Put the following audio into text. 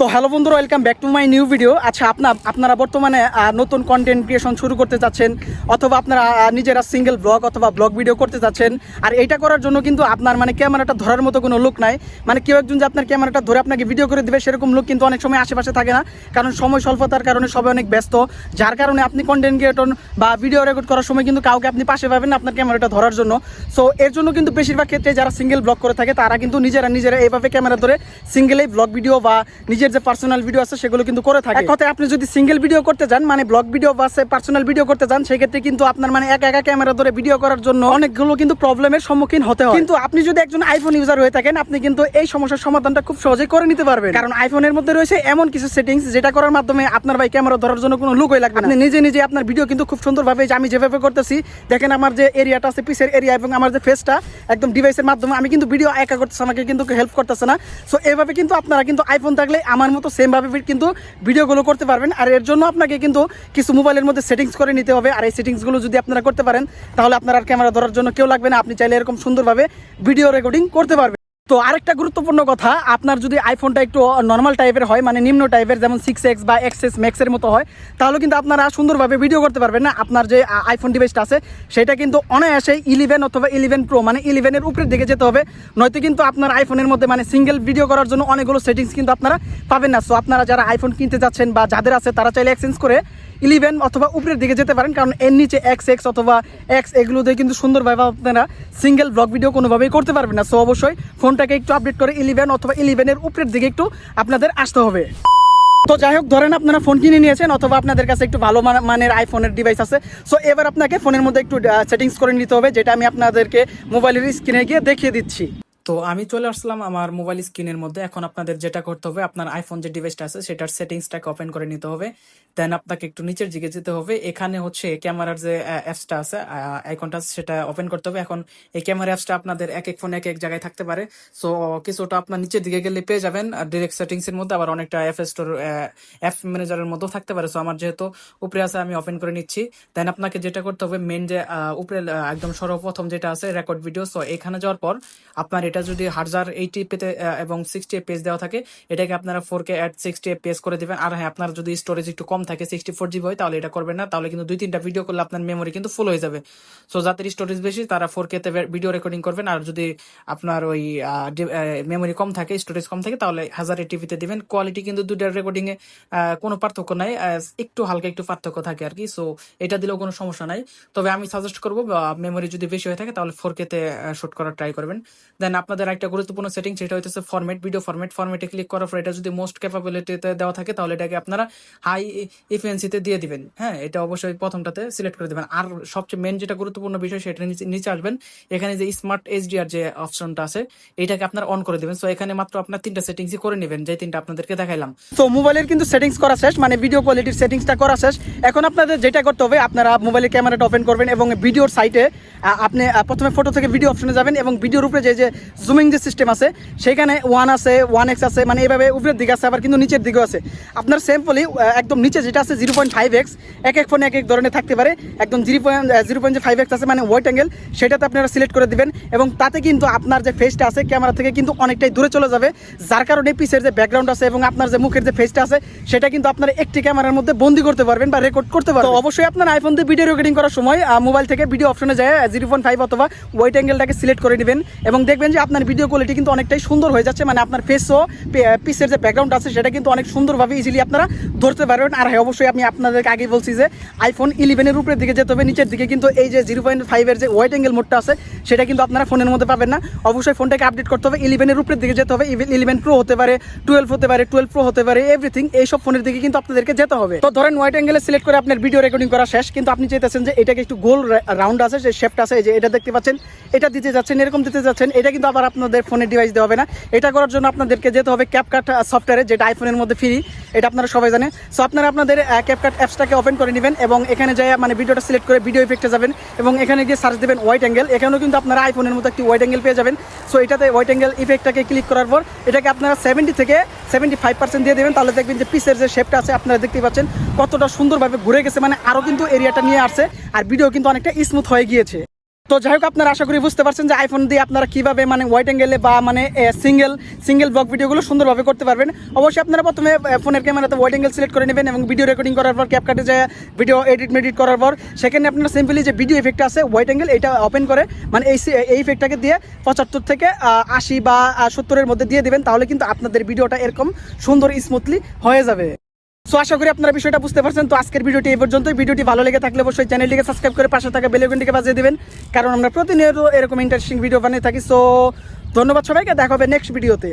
তো হ্যালো বন্ধুরা, welcome back to my new video. আচ্ছা, আপনারা বর্তমানে নতুন কন্টেন্ট ক্রিয়েশন শুরু করতে চাচ্ছেন, অথবা আপনারা নিজেরা সিঙ্গেল ব্লগ অথবা ব্লগ ভিডিও করতে চাচ্ছেন। আর এইটা করার জন্য কিন্তু আপনার ক্যামেরাটা ধরার মতো কোনো লোক নাই। কেউ একজন যে আপনার ক্যামেরাটা ধরে আপনাকে ভিডিও করে দেবে সেরকম লোক কিন্তু অনেক সময় আশেপাশে থাকে না, কারণ সময় স্বল্পতার কারণে সবাই অনেক ব্যস্ত। যার কারণে আপনি কন্টেন্ট ক্রিয়েটর বা ভিডিও রেকর্ড করার সময় কিন্তু কাউকে আপনি পাশে পাবেন না আপনার ক্যামেরাটা ধরার জন্য। সো এর জন্য কিন্তু বেশিরভাগ ক্ষেত্রে যারা সিঙ্গেল ব্লগ করে থাকে তারা কিন্তু নিজেরা এইভাবে ক্যামেরা ধরে সিঙ্গেল এই ব্লগ ভিডিও বা নিজের যে পার্সোনাল ভিডিও আছে সেগুলো কিন্তু করে থাকে। এক কথায় আপনি যদি সিঙ্গেল ভিডিও করতে যান, ব্লগ ভিডিও বা পার্সোনাল ভিডিও করতে যান, সেক্ষেত্রে কিন্তু আপনার একা ক্যামেরা ধরে ভিডিও করার জন্য অনেকগুলো কিন্তু প্রবলেমের সম্মুখীন হতে হয়। কিন্তু আপনি যদি একজন আইফোন ইউজার হয়ে থাকেন, আপনি কিন্তু এই সমস্যার সমাধানটা খুব সহজেই করে নিতে পারবেন, কারণ আইফোনের মধ্যে রয়েছে এমন কিছু সেটিংস যেটা করার মাধ্যমে আপনার ভাই ক্যামেরা ধরার জন্য কোনো লুকই লাগবে না। আপনি নিজে আপনার ভিডিও কিন্তু খুব সুন্দরভাবে, যে আমি যেভাবে করতেছি দেখেন, আমার যে এরিয়াটা আছে পিসের এরিয়া এবং আমার যে ফেসটা একদম ডিভাইসের মাধ্যমে আমি কিন্তু ভিডিও একা করতেছি, আমাকে কিন্তু হেল্প করতেছে না। সো এইভাবে কিন্তু আপনারা কিন্তু আইফোন থাকলে আমার মতো সেম ভাবে কিন্তু ভিডিওগুলো করতে পারবেন। আর এর জন্য আপনাকে কিন্তু কিছু মোবাইলের মধ্যে সেটিংস করে নিতে হবে। আর এই সেটিংসগুলো যদি আপনারা করতে পারেন তাহলে আপনার আর ক্যামেরা ধরার জন্য কেউ লাগবে না, আপনি চাইলে এরকম সুন্দরভাবে ভিডিও রেকর্ডিং করতে পারবেন। তো আরেকটা গুরুত্বপূর্ণ কথা, আপনার যদি আইফোনটা একটু নর্মাল টাইপের হয়, নিম্ন টাইপের, যেমন 6X বা XS ম্যাক্সের মতো হয়, তাহলে কিন্তু আপনারা সুন্দরভাবে ভিডিও করতে পারবেন না। আপনার যে আইফোন ডিভাইসটা আছে সেটা কিন্তু অনায়াসে 11 অথবা 11 প্রো 11-এর উপরের দিকে যেতে হবে, নয়তো কিন্তু আপনার আইফোনের মধ্যে সিঙ্গেল ভিডিও করার জন্য অনেকগুলো সেটিংস কিন্তু আপনারা পাবেন না। সো আপনারা যারা আইফোন কিনতে যাচ্ছেন বা যাদের আছে তারা চাইলে এক্সচেঞ্জ করে 11 অথবা উপরের দিকে যেতে পারেন, কারণ এর নিচে XX অথবা X এগুলো দিয়ে কিন্তু সুন্দরভাবে আপনারা সিঙ্গেল ব্লগ ভিডিও কোনোভাবেই করতে পারবেন না। সো অবশ্যই ফোনটাকে একটু আপডেট করে 11 অথবা 11-এর উপরের দিকে একটু আপনাদের আসতে হবে। তো যাই হোক, ধরেন আপনারা ফোন কিনে নিয়েছেন অথবা আপনাদের কাছে একটু ভালো মানের আইফোনের ডিভাইস আছে। সো এবার আপনাকে ফোনের মধ্যে একটু সেটিংস করে নিতে হবে, যেটা আমি আপনাদেরকে মোবাইলের স্ক্রিনে গিয়ে দেখিয়ে দিচ্ছি। তো আমি চলে আসলাম আমার মোবাইল স্ক্রিনের মধ্যে। এখন আপনাদের যেটা করতে হবে, আপনার আইফোন যে ডিভাইসটা আছে সেটার সেটিংসটাকে ওপেন করে নিতে হবে। দেন আপনাকে একটু নিচের দিকে যেতে হবে, এখানে হচ্ছে ক্যামেরার যে অ্যাপসটা আছে, আইকনটা, সেটা ওপেন করতে হবে। এখন এই ক্যামেরা অ্যাপসটা আপনাদের এক ফোনে এক জায়গায় থাকতে পারে। সো কিছুটা আপনার নিচের দিকে গেলে পেয়ে যাবেন ডিরেক্ট সেটিংস এর মধ্যে, আবার অনেকটা অ্যাপ স্টোর অ্যাপ ম্যানেজারের মধ্যেও থাকতে পারে। সো আমার যেহেতু উপরে আছে আমি ওপেন করে নিচ্ছি। দেন আপনাকে যেটা করতে হবে, মেন যে উপরে একদম সর্বপ্রথম যেটা আছে রেকর্ড ভিডিও, সো এখানে যাওয়ার পর আপনার এটা যদি 1080 পেতে এবং 60 FPS দেওয়া থাকে, এটাকে আপনারা 4K at 60 FPS করে দিবেন। আর হ্যাঁ, আপনার যদি স্টোরেজ একটু কম থাকে 64 GB হয়, তাহলে এটা করবেন না, তাহলে কিন্তু 2-3টা ভিডিও করলে আপনার মেমোরি কিন্তু ফুল হয়ে যাবে। সো যাদের স্টোরেজ বেশি তারা 4K তে ভিডিও রেকর্ডিং করবেন, আর যদি আপনার ওই মেমোরি কম থাকে, স্টোরেজ কম থাকে, তাহলে 1080p তে দিবেন। কোয়ালিটি কিন্তু দুইটার রেকর্ডিং এ কোনো পার্থক্য নাই, একটু হালকা একটু পার্থক্য থাকে আর কি। সো এটা দিলেও কোনো সমস্যা নাই, তবে আমি সাজেস্ট করবো মেমোরি যদি বেশি হয়ে থাকে তাহলে 4K তে শুট করার ট্রাই করবেন। দেন আপনাদের একটা গুরুত্বপূর্ণ সেটিং, সেটা হচ্ছে ফরম্যাট, ভিডিও ফরম্যাটে ক্লিক করার পর এটা যদি মোস্ট ক্যাপাবিলিটিতে দেওয়া থাকে তাহলে এটাকে আপনারা হাই এফিসিয়েন্সিতে দিয়ে দিবেন। হ্যাঁ, এটা অবশ্যই প্রথমটাতে সিলেক্ট করে দিবেন। আর সবচেয়ে মেন যেটা গুরুত্বপূর্ণ বিষয়, সেটা নিচে আসবেন, এখানে যে স্মার্ট HDR যে অপশনটা আছে এটাকে আপনারা অন করে দিবেন। সো এখানে মাত্র আপনার 3টা সেটিংসই করে নেবেন, যে 3টা আপনাদেরকে দেখাইলাম। তো মোবাইলের কিন্তু সেটিংস করা শেষ, ভিডিও কোয়ালিটির সেটিংসটা করা শেষ। এখন আপনাদের যেটা করতে হবে, আপনারা মোবাইলের ক্যামেরাটা ওপেন করবেন এবং ভিডিওর সাইটে আপনি প্রথমে ফটো থেকে ভিডিও অপশনে যাবেন এবং ভিডিওর উপরে যে জুমিং যে সিস্টেম আছে সেখানে 1 আছে, 1x আছে, এইভাবে উপরের দিকে আছে, আবার কিন্তু নিচের দিকেও আছে। আপনার সিম্পলি একদম নিচে যেটা আছে 0.5x, এক ফোনে এক ধরনের থাকতে পারে। একদম 0.5x আছে, ওয়াইড অ্যাঙ্গেল, সেটাতে আপনারা সিলেক্ট করে দিবেন এবং তাতে কিন্তু আপনার যে ফেসটা আছে ক্যামেরা থেকে কিন্তু অনেকটাই দূরে চলে যাবে, যার কারণে পিসের যে ব্যাকগ্রাউন্ড আছে এবং আপনার যে মুখের যে ফেসটা আছে সেটা কিন্তু আপনার একটি ক্যামেরার মধ্যে বন্দি করতে পারবেন বা রেকর্ড করতে পারবেন। তো অবশ্যই আপনার আইফোন দিয়ে ভিডিও রেকর্ডিং করার সময় মোবাইল থেকে ভিডিও অপশনে যায় 0.5 অথবা ওয়াইড অ্যাঙ্গেলটাকে সিলেক্ট করে নেবেন এবং দেখবেন যে আপনার ভিডিও কোয়ালিটি কিন্তু অনেকটাই সুন্দর হয়ে যাচ্ছে, আপনার ফেসও পিসের যে ব্যাকগ্রাউন্ড আছে সেটা কিন্তু অনেক সুন্দরভাবে ইজিলি আপনারা ধরতে পারবেন। আর হ্যাঁ, অবশ্যই আমি আপনাদেরকে আগেই বলছি যে আইফোন 11-এর উপরের দিকে যেতে হবে, নিচের দিকে কিন্তু এই যে 0.5-এর যে ওয়াইড অ্যাঙ্গেল মোডটা আছে সেটা কিন্তু আপনারা ফোনের মধ্যে পাবেন না। অবশ্যই ফোনটাকে আপডেট করতে হবে, 11-এর উপরের দিকে যেতে হবে। 11 প্রো হতে পারে, 12 হতে পারে, 12 প্রো হতে পারে, এভরিথিং এইসব ফোনের দিকে কিন্তু আপনাদেরকে যেতে হবে। তো ধরেন ওয়াইড অ্যাঙ্গেলে সিলেক্ট করে আপনার ভিডিও রেকর্ডিং করা শেষ, কিন্তু আপনি চাইতেছেন যে এটাকে একটু গোল রাউন্ড আছে, যে শেপটা আছে, যে এটা দেখতে পাচ্ছেন, এটা দিতে যাচ্ছেন, এরকম দিতে যাচ্ছেন, এটা কিন্তু আবার আপনাদের ফোনের ডিভাইস দেওয়া হবে না। এটা করার জন্য আপনাদেরকে যেতে হবে ক্যাপকাট সফটওয়্যারে, যেটা আইফোনের মধ্যে ফ্রি, এটা আপনারা সবাই জানেন। সো আপনারা আপনাদের ক্যাপকাট অ্যাপসটাকে ওপেন করে নেবেন এবং এখানে যাই ভিডিওটা সিলেক্ট করে ভিডিও ইফেক্টে যাবেন এবং এখানে গিয়ে সার্চ দেবেন ওয়াইড অ্যাঙ্গেল। এখানেও কিন্তু আপনারা আইফোনের মতো একটি ওয়াইড অ্যাঙ্গেল পেয়ে যাবেন। সো এটাতে ওয়াইড অ্যাঙ্গেল ইফেক্টটাকে ক্লিক করার পর এটাকে আপনারা 70 থেকে 75% দিয়ে দেবেন, তাহলে দেখবেন যে পিসের যে শেপটা আছে আপনারা দেখতে পাচ্ছেন কতটা সুন্দরভাবে ঘুরে গেছে, আরও কিন্তু এরিয়াটা নিয়ে আসছে আর ভিডিও কিন্তু অনেকটা স্মুথ হয়ে গিয়েছে। তো যাই হোক, আপনারা আশা করি বুঝতে পারছেন যে আইফোন দিয়ে আপনারা কিভাবে মানে ওয়াইড অ্যাঙ্গেলে বা মানে সিঙ্গেল ব্লগ ভিডিওগুলো সুন্দরভাবে করতে পারবেন। অবশ্যই আপনারা প্রথমে ফোনের ক্যামেরাতে ওয়াইড অ্যাঙ্গেল সিলেক্ট করে নেবেন এবং ভিডিও রেকর্ডিং করার পর ক্যাপকাটে যে ভিডিও এডিট করার পর সেখানে আপনারা সিম্পলি যে ভিডিও ইফেক্ট আছে ওয়াইড অ্যাঙ্গেল, এটা ওপেন করে মানে এই ইফেক্টটাকে দিয়ে 75 থেকে 80 বা 70-এর মধ্যে দিয়ে দেবেন, তাহলে কিন্তু আপনাদের ভিডিওটা এরকম সুন্দর স্মুথলি হয়ে যাবে। সো আশা করি আপনারা বিষয়টা বুঝতে পারছেন। তো আজকের ভিডিওটি এই পর্যন্তই। ভিডিওটি ভালো লেগে থাকলে অবশ্যই চ্যানেলটিকে সাবস্ক্রাইব করে পাশে থাকা বেল আইকনটিকে বাজিয়ে দিবেন, কারণ আমরা প্রতিনিয়ত এরকম ইন্টারেস্টিং ভিডিও বানিয়ে থাকি। সো ধন্যবাদ সবাইকে, দেখা হবে নেক্সট ভিডিওতে।